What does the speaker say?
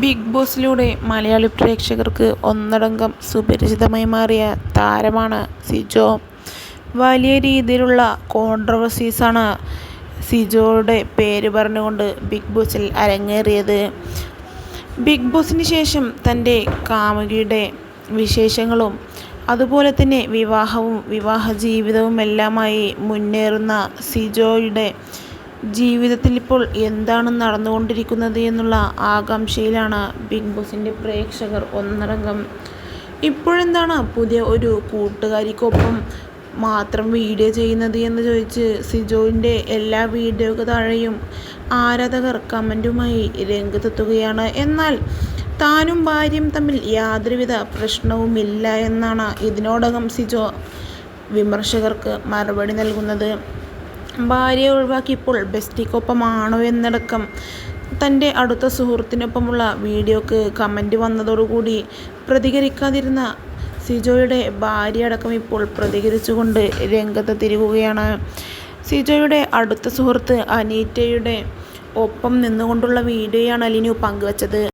Big ബോസിലൂടെ Malayali പ്രേക്ഷകർക്ക് ഒന്നടങ്കം സുപരിചിതമായി മാറിയ താരമാണ് സിജോ. വലിയ രീതിയിലുള്ള കോൺട്രവേഴ്സീസാണ് സിജോയുടെ പേര് പറഞ്ഞുകൊണ്ട് ബിഗ് ബോസിൽ അരങ്ങേറിയത്. ബിഗ് ബോസിന് ശേഷം തൻ്റെ കാമുകിയുടെ വിശേഷങ്ങളും അതുപോലെ തന്നെ വിവാഹവും വിവാഹ ജീവിതവുമെല്ലാമായി മുന്നേറുന്ന സിജോയുടെ ജീവിതത്തിൽ ഇപ്പോൾ എന്താണ് നടന്നുകൊണ്ടിരിക്കുന്നത് എന്നുള്ള ആകാംക്ഷയിലാണ് ബിഗ് ബോസിൻ്റെ പ്രേക്ഷകർ ഒന്നടങ്കം. ഇപ്പോഴെന്താണ് പുതിയ ഒരു കൂട്ടുകാരിക്കൊപ്പം മാത്രം വീഡിയോ ചെയ്യുന്നത് എന്ന് ചോദിച്ച് സിജോവിൻ്റെ എല്ലാ വീഡിയോയ്ക്ക് താഴെയും ആരാധകർ കമൻറ്റുമായി രംഗത്തെത്തുകയാണ്. എന്നാൽ താനും ഭാര്യയും തമ്മിൽ യാതൊരുവിധ പ്രശ്നവുമില്ല എന്നാണ് ഇതിനോടകം സിജോ വിമർശകർക്ക് മറുപടി നൽകുന്നത്. ഭാര്യയെ ഒഴിവാക്കി ഇപ്പോൾ ബെസ്റ്റിക്കൊപ്പമാണോ എന്നടക്കം തൻ്റെ അടുത്ത സുഹൃത്തിനൊപ്പമുള്ള വീഡിയോക്ക് കമൻറ്റ് വന്നതോടുകൂടി പ്രതികരിക്കാതിരുന്ന സിജോയുടെ ഭാര്യ അടക്കം ഇപ്പോൾ പ്രതികരിച്ചുകൊണ്ട് രംഗത്തെത്തിയിരിക്കുകയാണ്. സിജോയുടെ അടുത്ത സുഹൃത്ത് അനീറ്റയുടെ ഒപ്പം നിന്നുകൊണ്ടുള്ള വീഡിയോയാണ് ലിനു പങ്കുവച്ചത്.